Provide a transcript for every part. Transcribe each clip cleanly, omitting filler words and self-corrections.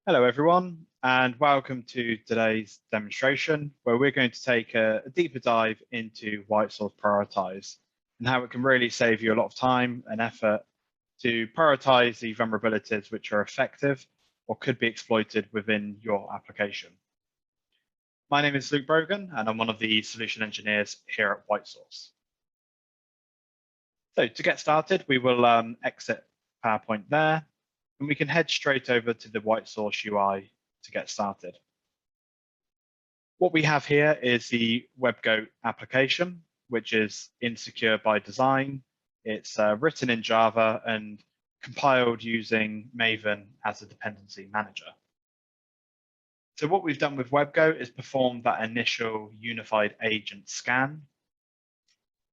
Hello everyone, and welcome to today's demonstration where we're going to take a deeper dive into white source prioritize and how it can really save you a lot of time and effort to prioritize the vulnerabilities which are effective or could be exploited within your application. My name is Luke Brogan and I'm one of the solution engineers here at White Source. So to get started, we will exit PowerPoint there. And we can head straight over to the White Source UI to get started. What we have here is the WebGoat application, which is insecure by design. It's written in Java and compiled using Maven as a dependency manager. So what we've done with WebGoat is perform that initial unified agent scan.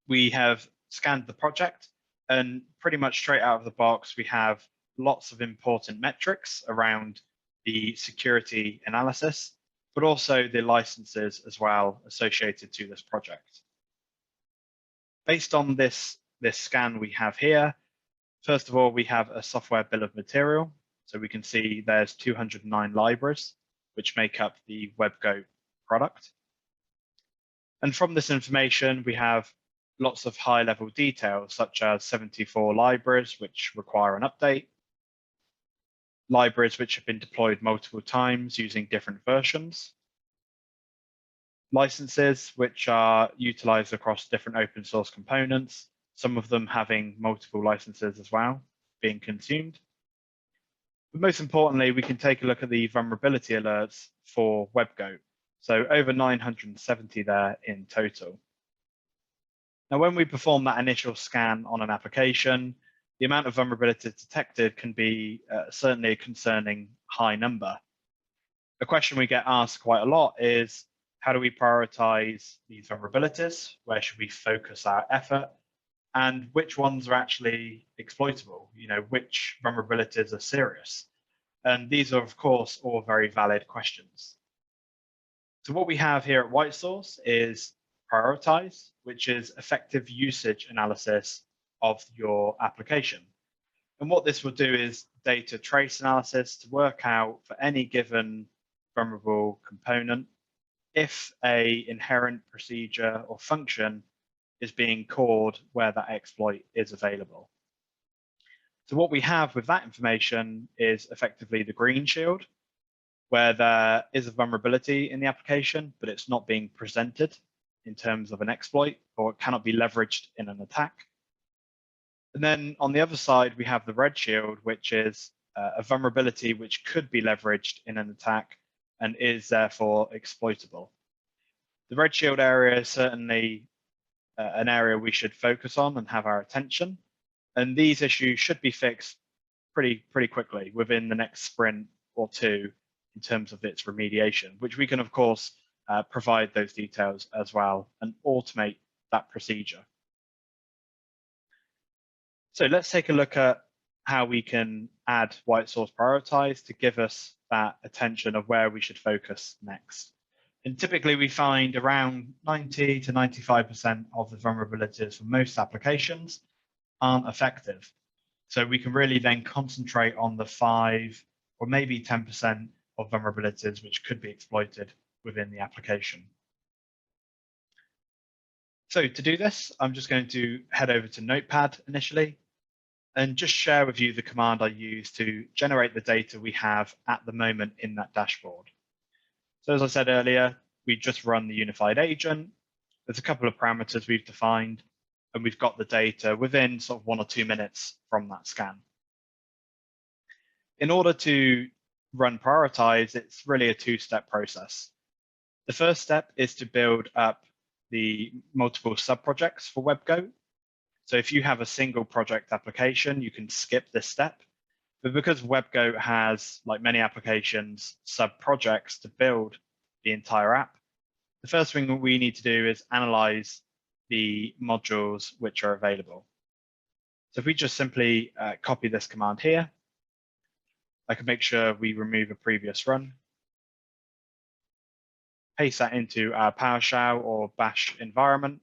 We have scanned the project, and pretty much straight out of the box, we have lots of important metrics around the security analysis, but also the licenses as well associated to this project. Based on this scan we have here, first of all, we have a software bill of material. So we can see there's 209 libraries, which make up the WebGoat product. And from this information, we have lots of high-level details, such as 74 libraries, which require an update, libraries which have been deployed multiple times using different versions, licenses which are utilized across different open source components, some of them having multiple licenses as well being consumed. But most importantly, we can take a look at the vulnerability alerts for WebGoat. So over 970 there in total. Now, when we perform that initial scan on an application, the amount of vulnerabilities detected can be certainly a concerning high number. The question we get asked quite a lot is, how do we prioritize these vulnerabilities? Where should we focus our effort? And which ones are actually exploitable? Which vulnerabilities are serious? And these are, of course, all very valid questions. So what we have here at White Source is prioritize, which is effective usage analysis of your application. And what this will do is data trace analysis to work out for any given vulnerable component if an inherent procedure or function is being called where that exploit is available. So what we have with that information is effectively the green shield, where there is a vulnerability in the application, but it's not being presented in terms of an exploit, or it cannot be leveraged in an attack. And then on the other side, we have the red shield, which is a vulnerability which could be leveraged in an attack and is therefore exploitable. The red shield area is certainly an area we should focus on and have our attention. And these issues should be fixed pretty quickly within the next sprint or two in terms of its remediation, which we can, of course, provide those details as well and automate that procedure. So let's take a look at how we can add white source prioritize to give us that attention of where we should focus next. And typically we find around 90 to 95% of the vulnerabilities for most applications aren't effective. So we can really then concentrate on the 5 or maybe 10% of vulnerabilities which could be exploited within the application. So to do this, I'm just going to head over to Notepad initially and just share with you the command I use to generate the data we have at the moment in that dashboard. So as I said earlier, we just run the unified agent. There's a couple of parameters we've defined, and we've got the data within sort of 1 or 2 minutes from that scan. In order to run prioritize, it's really a 2-step process. The first step is to build up the multiple sub-projects for WebGoat. So if you have a single project application, you can skip this step. But because WebGoat has, like many applications, sub-projects to build the entire app, the first thing we need to do is analyze the modules which are available. So if we just simply copy this command here, I can make sure we remove a previous run, paste that into our PowerShell or Bash environment,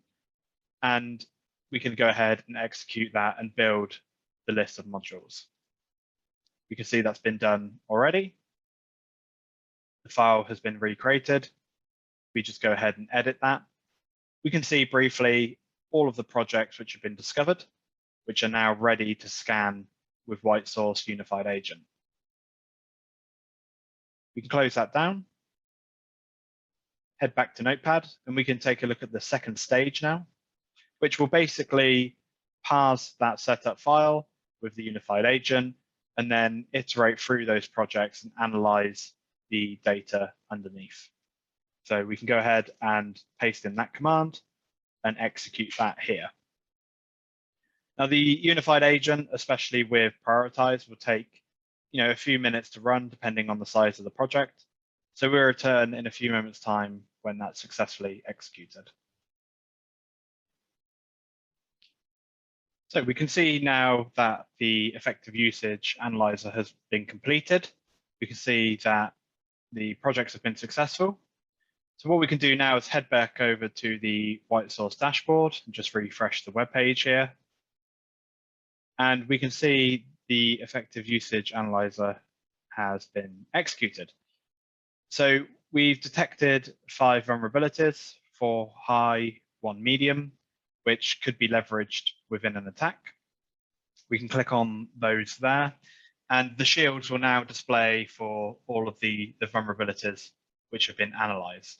and we can go ahead and execute that and build the list of modules. We can see that's been done already. the file has been recreated. We just go ahead and edit that. We can see briefly all of the projects which have been discovered, which are now ready to scan with White Source Unified Agent. We can close that down, head back to Notepad, and we can take a look at the second stage now, which will basically parse that setup file with the Unified Agent and then iterate through those projects and analyze the data underneath. So we can go ahead and paste in that command and execute that here. Now the Unified Agent, especially with Prioritize, will take a few minutes to run depending on the size of the project. So we'll return in a few moments' time when that's successfully executed. So we can see now that the effective usage analyzer has been completed. We can see that the projects have been successful. So what we can do now is head back over to the White Source dashboard and just refresh the web page here. And we can see the effective usage analyzer has been executed. So we've detected 5 vulnerabilities, 4 high, 1 medium, which could be leveraged within an attack. We can click on those there, and the shields will now display for all of the vulnerabilities which have been analyzed.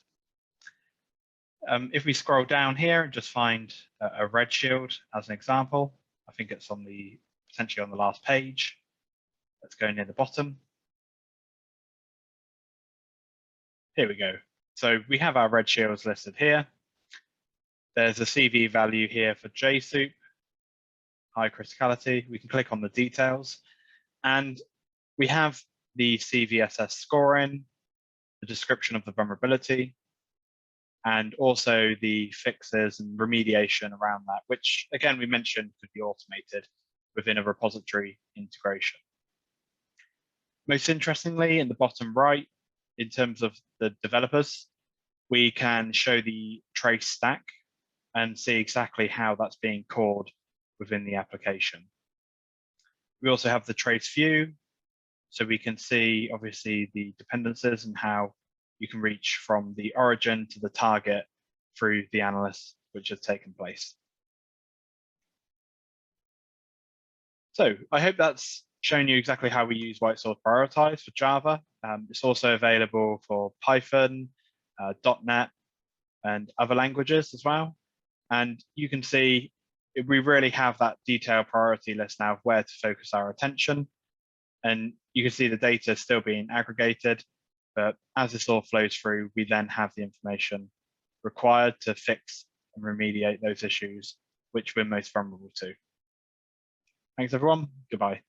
If we scroll down here and just find a red shield as an example, I think it's potentially on the last page. Let's go near the bottom. Here we go. So we have our red shields listed here. There's a CV value here for JSOUP, high criticality. We can click on the details, and we have the CVSS scoring, the description of the vulnerability, and also the fixes and remediation around that, which again we mentioned could be automated within a repository integration. Most interestingly, in the bottom right, in terms of the developers, we can show the trace stack and see exactly how that's being called within the application. We also have the trace view, so we can see obviously the dependencies and how you can reach from the origin to the target through the analysis which has taken place. So I hope that's shown you exactly how we use White Source Prioritize for Java. It's also available for Python, .NET, and other languages as well. And you can see we really have that detailed priority list now of where to focus our attention. And you can see the data still being aggregated, but as this all flows through, we then have the information required to fix and remediate those issues which we're most vulnerable to. Thanks everyone, goodbye.